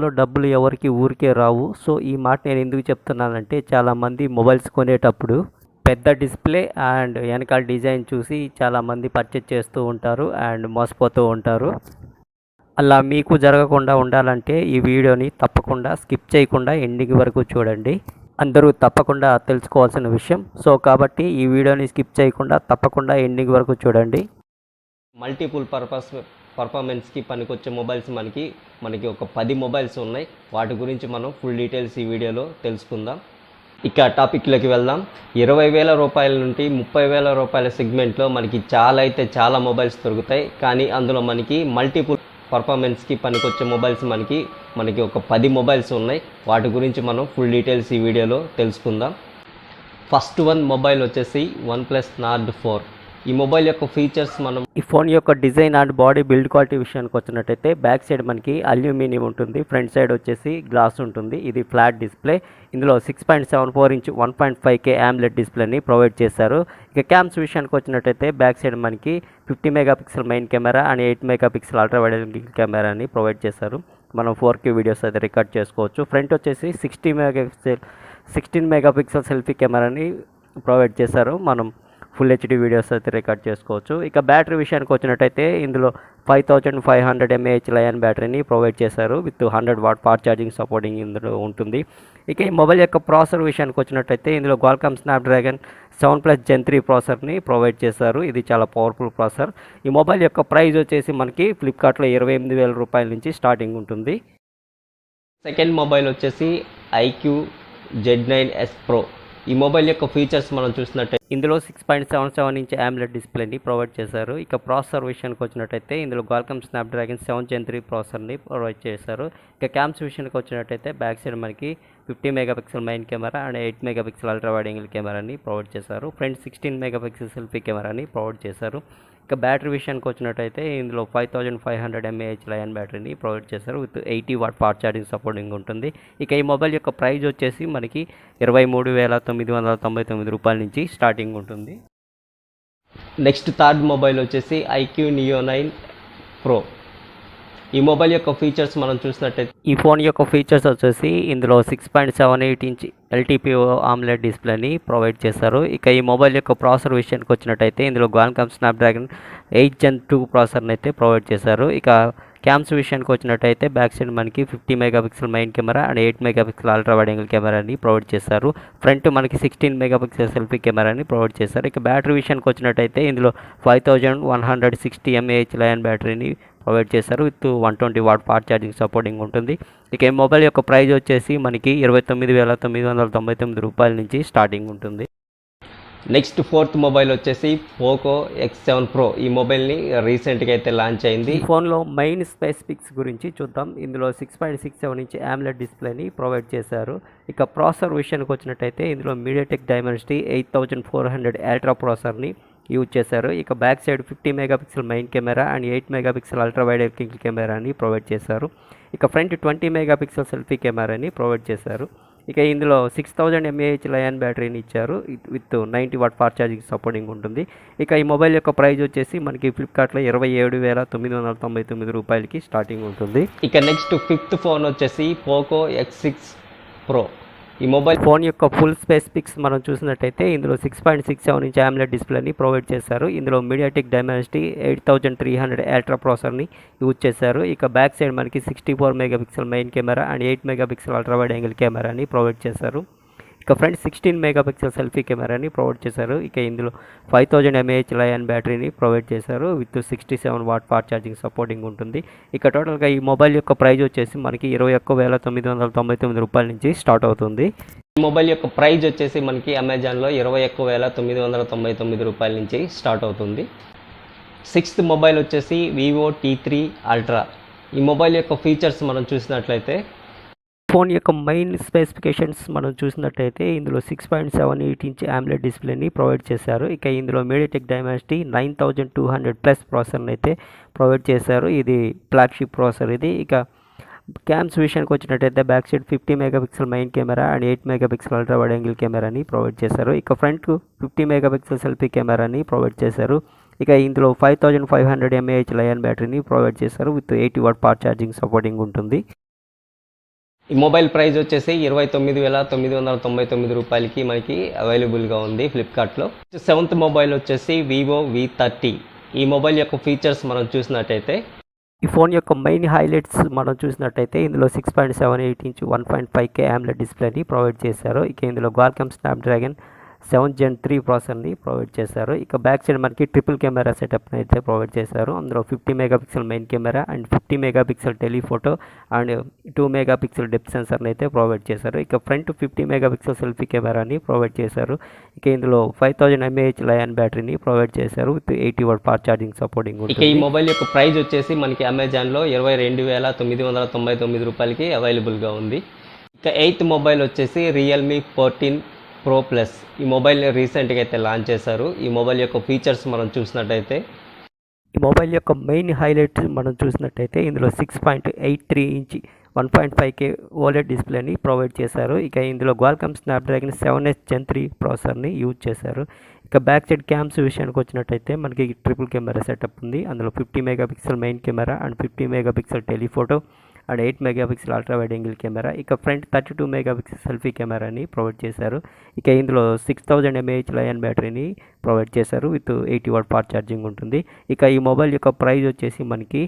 లో డబ్బులు ఎవరికి ఊరికే రావు. సో ఈ మాట నేను ఎందుకు చెప్తున్నానంటే, చాలామంది మొబైల్స్ కొనేటప్పుడు పెద్ద డిస్ప్లే అండ్ వెనకాల డిజైన్ చూసి చాలామంది పర్చేజ్ చేస్తూ ఉంటారు అండ్ మోసపోతూ ఉంటారు. అలా మీకు జరగకుండా ఉండాలంటే ఈ వీడియోని తప్పకుండా స్కిప్ చేయకుండా ఎండింగ్ వరకు చూడండి. అందరూ తప్పకుండా తెలుసుకోవాల్సిన విషయం. సో కాబట్టి ఈ వీడియోని స్కిప్ చేయకుండా తప్పకుండా ఎండింగ్ వరకు చూడండి. మల్టిపుల్ పర్ఫార్మెన్స్కి పనికొచ్చే మొబైల్స్ మనకి ఒక 10 మొబైల్స్ ఉన్నాయి. వాటి గురించి మనం ఫుల్ డీటెయిల్స్ ఈ వీడియోలో తెలుసుకుందాం. ఇక టాపిక్లోకి వెళ్దాం. 20,000 రూపాయల నుండి 30,000 రూపాయల సెగ్మెంట్లో మనకి చాలా మొబైల్స్ దొరుకుతాయి. కానీ అందులో మనకి మల్టిపుల్ పర్ఫార్మెన్స్కి పనికొచ్చే మొబైల్స్ మనకి ఒక 10 మొబైల్స్ ఉన్నాయి. వాటి గురించి మనం ఫుల్ డీటెయిల్స్ ఈ వీడియోలో తెలుసుకుందాం. ఫస్ట్ మొబైల్ వచ్చేసి OnePlus Nord 4. ఈ మొబైల్ యొక్క ఫీచర్స్ ఈ ఫోన్ యొక్క design and body build quality విషయానికి వచ్చినట్టయితే బ్యాక్ సైడ్ మనకి అల్యూమినియం ఉంటుంది, ఫ్రంట్ సైడ్ వచ్చేసి గ్లాస్ ఉంటుంది. ఇది ఫ్లాట్ డిస్ప్లే. ఇందులో 6.74 ఇంచ్ 1.5K AMOLED డిస్ప్లేని ప్రొవైడ్ చేశారు. ఇక క్యామ్స్ విషయానికి వచ్చినట్టయితే బ్యాక్ సైడ్ మనకి 50 megapixel main camera and 8 megapixel ultra wide angle కెమెరాని ప్రొవైడ్ చేశారు. మనం 4K వీడియోస్ అయితే రికార్డ్ చేసుకోవచ్చు. ఫ్రంట్ వచ్చేసి 16 మెగాపిక్సెల్ సెల్ఫీ కెమెరాని ప్రొవైడ్ చేశారు. మనం ఫుల్ హెచ్డీ వీడియోస్ అయితే రికార్డ్ చేసుకోవచ్చు. ఇక బ్యాటరీ విషయానికి వచ్చినట్టయితే ఇందులో 5500 mAh లయన్ బ్యాటరీని ప్రొవైడ్ చేశారు with 100 what fast charging supporting ఇందులో ఉంటుంది. ఇక ఈ మొబైల్ యొక్క ప్రాసెసర్ విషయానికి వచ్చినట్టయితే ఇందులో Qualcomm Snapdragon 7+ Gen 3 ప్రాసెసర్ని ప్రొవైడ్ చేశారు. ఇది చాలా పవర్ఫుల్ ప్రాసెసర్. ఈ మొబైల్ యొక్క ప్రైస్ వచ్చేసి మనకి ఫ్లిప్కార్ట్లో 28,000 రూపాయల నుంచి స్టార్టింగ్ ఉంటుంది. సెకండ్ మొబైల్ వచ్చేసి iQ Z9s Pro. ఈ మొబైల్ యొక్క ఫీచర్స్ మనం చూసినట్టయితే ఇందులో 6.77 ఇంచ్ AMOLED డిస్ప్లేని ప్రొవైడ్ చేశారు. ఇక ప్రాసెసర్ విషయానికి వచ్చినట్టయితే ఇందులో Qualcomm Snapdragon 7 Gen 3 ప్రాసెసర్ని ప్రొవైడ్ చేశారు. ఇక క్యామ్స్ విషయానికి వచ్చినట్టయితే బ్యాక్ సైడ్ మనకి 50 megapixel main camera and 8 megapixel ultra wide angle కెమెరాని ప్రొవైడ్ చేశారు. ఫ్రంట్ 16 మెగాపిక్సెల్ సెల్ఫీ కెమెరాని ప్రొవైడ్ చేశారు. ఇక బ్యాటరీ విషయానికి వచ్చినట్టయితే ఇందులో 5500 mAh లయన్ బ్యాటరీని ప్రొవైడ్ చేశారు with 80 watt fast charging supporting ఉంటుంది. ఇక ఈ మొబైల్ యొక్క ప్రైస్ వచ్చేసి మనకి 23,999 రూపాయల నుంచి స్టార్టింగ్ ఉంటుంది. నెక్స్ట్ థర్డ్ మొబైల్ వచ్చేసి iQ Neo 9 Pro. ఈ మొబైల్ యొక్క ఫీచర్స్ మనం చూసినట్టయితే ఈ ఫోన్ యొక్క ఫీచర్స్ వచ్చేసి ఇందులో 6.78 ఇంచ్ LTPO AMOLED డిస్ప్లేని ప్రొవైడ్ చేశారు. ఇక ఈ మొబైల్ యొక్క ప్రాసెసర్ విషయానికి వచ్చినట్టయితే ఇందులో Qualcomm Snapdragon 8 Gen 2 ప్రాసెసర్ని అయితే ప్రొవైడ్ చేశారు. ఇక క్యామ్స్ విషయానికి వచ్చినట్టయితే బ్యాక్ సైడ్ మనకి 50 megapixel main camera and 8 megapixel ultra wide angle కెమెరాని ప్రొవైడ్ చేశారు. ఫ్రంట్ మనకి 16 మెగాపిక్సెల్ సెల్ఫీ కెమెరాని ప్రొవైడ్ చేశారు. ఇక బ్యాటరీ విషయానికి వచ్చినట్టయితే ఇందులో 5160 mAh లయన్ బ్యాటరీని ప్రొవైడ్ చేశారు with 120 what fast charging supporting ఉంటుంది. ఇక ఈ మొబైల్ యొక్క ప్రైస్ వచ్చేసి మనకి 29,999 రూపాయల నుంచి స్టార్టింగ్ ఉంటుంది. నెక్స్ట్ ఫోర్త్ మొబైల్ వచ్చేసి Poco X7 Pro. ఈ మొబైల్ని రీసెంట్గా అయితే లాంచ్ అయింది. ఈ ఫోన్లో మెయిన్ స్పెసిఫిక్స్ గురించి చూద్దాం. ఇందులో 6.67 ఇంచ్ AMOLED డిస్ప్లేని ప్రొవైడ్ చేశారు. ఇక ప్రాసెసర్ విషయానికి వచ్చినట్టయితే ఇందులో MediaTek Dimensity 8400 అల్ట్రా ప్రాసెసర్ని యూజ్ చేశారు. ఇక back side 50 megapixel main camera and 8 megapixel ultra wide angle కెమెరాని ప్రొవైడ్ చేశారు. ఇక ఫ్రంట్ 20 మెగాపిక్సెల్ సెల్ఫీ కెమెరాని ప్రొవైడ్ చేశారు. ఇక ఇందులో 6000 mAh లయన్ బ్యాటరీని ఇచ్చారు with 90 what fast charging supporting ఉంటుంది. ఇక ఈ మొబైల్ యొక్క ప్రైస్ వచ్చేసి మనకి ఫ్లిప్కార్ట్లో 27,999 రూపాయలకి స్టార్టింగ్ ఉంటుంది. ఇక నెక్స్ట్ ఫిఫ్త్ ఫోన్ వచ్చేసి Poco X6 Pro. ఈ మొబైల్ ఫోన్ యొక్క ఫుల్ స్పెసిఫిక్స్ మనం చూసినట్టయితే ఇందులో 6.67 ఇంచ్ AMOLED డిస్ప్లేని ప్రొవైడ్ చేశారు. ఇందులో MediaTek Dimensity 8300 అల్ట్రా ప్రాసెసర్ని యూజ్ చేశారు. ఇక బ్యాక్ సైడ్ మనకి 64 megapixel main camera and 8 megapixel ultra wide angle కెమెరాని ప్రొవైడ్ చేశారు. ఇక ఫ్రంట్ 16 మెగాపిక్సెల్ సెల్ఫీ కెమెరాని ప్రొవైడ్ చేశారు. ఇక ఇందులో 5000 mAh లయన్ బ్యాటరీని ప్రొవైడ్ చేశారు with 67 what fast charging supporting ఉంటుంది. ఇక టోటల్గా ఈ మొబైల్ యొక్క ప్రైస్ వచ్చేసి మనకి 21,999 రూపాయల నుంచి స్టార్ట్ అవుతుంది. ఈ మొబైల్ యొక్క ప్రైస్ వచ్చేసి మనకి అమెజాన్లో 21,999 రూపాయల నుంచి స్టార్ట్ అవుతుంది. సిక్స్త్ మొబైల్ వచ్చేసి Vivo T3 Ultra. ఈ మొబైల్ యొక్క ఫీచర్స్ మనం చూసినట్లయితే ఫోన్ యొక్క మెయిన్ స్పెసిఫికేషన్స్ మనం చూసినట్టయితే ఇందులో 6.78 ఇంచ్ AMOLED డిస్ప్లేని ప్రొవైడ్ చేశారు. ఇక ఇందులో MediaTek Dimensity 9200+ ప్రాసెసర్ని అయితే ప్రొవైడ్ చేశారు. ఇది ఫ్లాగ్షిప్ ప్రాసెసర్ ఇది. ఇక క్యామ్స్ విషయానికి వచ్చినట్టయితే back side 50 megapixel main camera and 8 megapixel ultra wide angle కెమెరాని ప్రొవైడ్ చేశారు. ఇక ఫ్రంట్ 50 మెగాపిక్సెల్ సెల్ఫీ కెమెరాని ప్రొవైడ్ చేశారు. ఇక ఇందులో 5500 mAh లయన్ బ్యాటరీని ప్రొవైడ్ చేశారు with 80 watt fast charging supporting ఉంటుంది. ఈ మొబైల్ ప్రైస్ వచ్చేసి 29,999 రూపాయలకి మనకి అవైలబుల్గా ఉంది ఫ్లిప్కార్ట్లో. 7th మొబైల్ వచ్చేసి వివో V30. ఈ మొబైల్ యొక్క ఫీచర్స్ మనం చూసినట్టయితే ఈ ఫోన్ యొక్క మెయిన్ హైలైట్స్ మనం చూసినట్టయితే ఇందులో 6.78 ఇంచ్ 1.5K AMOLED డిస్ప్లేని ప్రొవైడ్ చేశారు. ఇక ఇందులో క్వాల్కమ్ స్నాప్డ్రాగన్ 7 Gen 3 ప్రాసెసర్ని ప్రొవైడ్ చేశారు. ఇక బ్యాక్ సైడ్ మనకి ట్రిపుల్ కెమెరా సెటప్ని అయితే ప్రొవైడ్ చేశారు. అందులో 50 megapixel main camera and 50 megapixel telephoto and 2 megapixel depth సెన్సర్ని అయితే ప్రొవైడ్ చేశారు. ఇక ఫ్రంట్ 50 మెగాపిక్సెల్ సెల్ఫీ కెమెరాని ప్రొవైడ్ చేశారు. ఇక ఇందులో 5000 mAh లయన్ బ్యాటరీని ప్రొవైడ్ చేశారు with 80 watt fast charging supporting. ఇక ఈ మొబైల్ యొక్క ప్రైస్ వచ్చేసి మనకి అమెజాన్లో 22,999 రూపాయలకి అవైలబుల్గా ఉంది. ఇక 8th మొబైల్ వచ్చేసి రియల్మీ 14 Pro Plus. ఈ మొబైల్ రీసెంట్గా అయితే లాంచ్ చేశారు. ఈ మొబైల్ యొక్క ఫీచర్స్ మనం చూసినట్టయితే ఈ మొబైల్ యొక్క మెయిన్ హైలైట్ మనం చూసినట్టయితే ఇందులో 6.83 ఇంచ్ 1.5K OLED డిస్ప్లేని ప్రొవైడ్ చేశారు. ఇక ఇందులో క్వాల్కమ్ స్నాప్డ్రాగన్ 7S Gen 3 ప్రాసెసర్ని యూజ్ చేశారు. ఇక బ్యాక్ సైడ్ క్యామ్స్ విషయానికి వచ్చినట్టయితే మనకి ట్రిపుల్ కెమెరా సెటప్ ఉంది. అందులో 50 megapixel main camera and 50 megapixel telephoto and 8 megapixel ultra wide angle camera. ఇక ఫ్రంట్ 32 మెగాపిక్సెల్ సెల్ఫీ కెమెరాని ప్రొవైడ్ చేశారు. ఇక ఇందులో 6000 mAh లయన్ బ్యాటరీని ప్రొవైడ్ చేశారు విత్ 80 వాట్ ఫాస్ట్ ఛార్జింగ్ ఉంటుంది. ఇక ఈ మొబైల్ యొక్క ప్రైస్ వచ్చేసి మనకి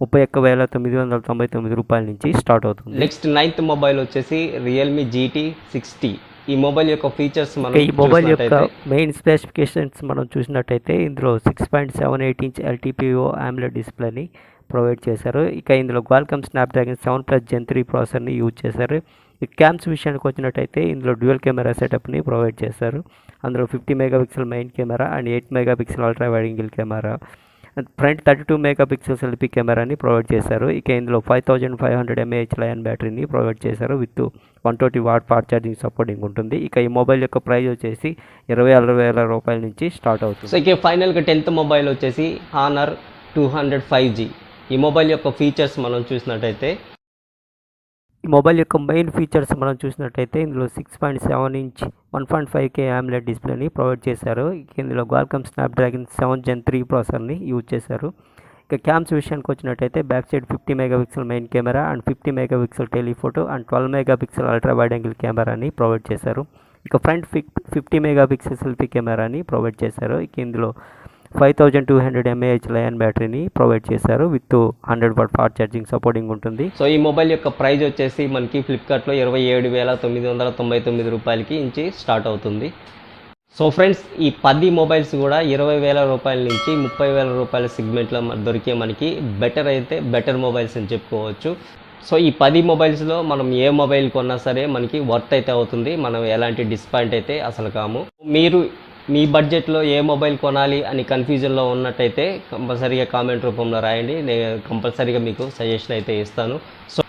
31,999 రూపాయల నుంచి స్టార్ట్ అవుతుంది. నెక్స్ట్ 9th మొబైల్ వచ్చేసి రియల్మీ GT 60. ఈ మొబైల్ యొక్క ఫీచర్స్ మనం ఈ మొబైల్ యొక్క మెయిన్ స్పెసిఫికేషన్స్ మనం చూసినట్టయితే ఇందులో 6.78 ఇంచ్ LTPO AMOLED డిస్ప్లేని ప్రొవైడ్ చేశారు. ఇక ఇందులో క్వాల్కమ్ స్నాప్డ్రాగన్ 7+ Gen 3 ప్రాసెసర్ని యూజ్ చేశారు. ఈ క్యామ్స్ విషయానికి వచ్చినట్టయితే ఇందులో డ్యూయల్ కెమెరా సెటప్ని ప్రొవైడ్ చేశారు. అందులో 50 megapixel main camera and 8 megapixel ultra wide angle camera. Front 32 megapixel selfie కెమెరాని ప్రొవైడ్ చేశారు. ఇక ఇందులో 5500 mAh లయన్ బ్యాటరీని ప్రొవైడ్ చేశారు with 120 what fast charging supporting ఉంటుంది. ఇక ఈ మొబైల్ యొక్క ప్రైస్ వచ్చేసి 26,000 రూపాయల నుంచి స్టార్ట్ అవుతుంది. సో ఇక ఫైనల్గా 10th మొబైల్ వచ్చేసి Honor 200 5G. ఈ మొబైల్ యొక్క ఫీచర్స్ మనం చూసినట్టయితే ఈ మొబైల్ యొక్క మెయిన్ ఫీచర్స్ మనం చూసినట్టయితే ఇందులో 6.7 ఇంచ్ 1.5K AMOLED డిస్ప్లేని ప్రొవైడ్ చేశారు. ఇందులో క్వాల్కమ్ స్నాప్డ్రాగన్ 7 Gen 3 ప్రాసెసర్ని యూజ్ చేశారు. ఇక క్యామ్స్ విషయానికి వచ్చినట్టయితే back side 50 megapixel main camera and 50 megapixel telephoto and 12 megapixel ultra wide angle కెమెరాని ప్రొవైడ్ చేశారు. ఇక ఫ్రంట్ 50 మెగాపిక్సెల్ సెల్ఫీ కెమెరాని ప్రొవైడ్ చేశారు. ఇక ఇందులో 5200 mAh లయన్ బ్యాటరీని ప్రొవైడ్ చేశారు with 100 what fast charging supporting ఉంటుంది. సో ఈ మొబైల్ యొక్క ప్రైస్ వచ్చేసి మనకి ఫ్లిప్కార్ట్లో 27,999 రూపాయలకి నుంచి స్టార్ట్ అవుతుంది. సో ఫ్రెండ్స్, ఈ 10 మొబైల్స్ కూడా 20,000 రూపాయల నుంచి 30,000 రూపాయల సెగ్మెంట్లో దొరికే మనకి బెటర్ మొబైల్స్ అని చెప్పుకోవచ్చు. సో ఈ 10 మొబైల్స్లో మనం ఏ మొబైల్ కొన్నా సరే మనకి వర్త్ అయితే అవుతుంది. మనం ఎలాంటి డిస్పాయింట్ అయితే అసలు కాము. మీరు మీ బడ్జెట్లో ఏ మొబైల్ కొనాలి అని కన్ఫ్యూజన్లో ఉన్నట్టయితే కంపల్సరీగా కామెంట్ రూపంలో రాయండి. నేను కంపల్సరీగా మీకు సజెషన్ అయితే ఇస్తాను.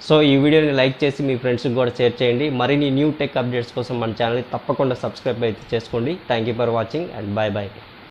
సో ఈ వీడియోని లైక్ చేసి మీ ఫ్రెండ్స్కి కూడా షేర్ చేయండి. మరిన్ని న్యూ టెక్ అప్డేట్స్ కోసం మన ఛానల్ని తప్పకుండా సబ్స్క్రైబ్ అయితే చేసుకోండి. Thank you for watching and bye.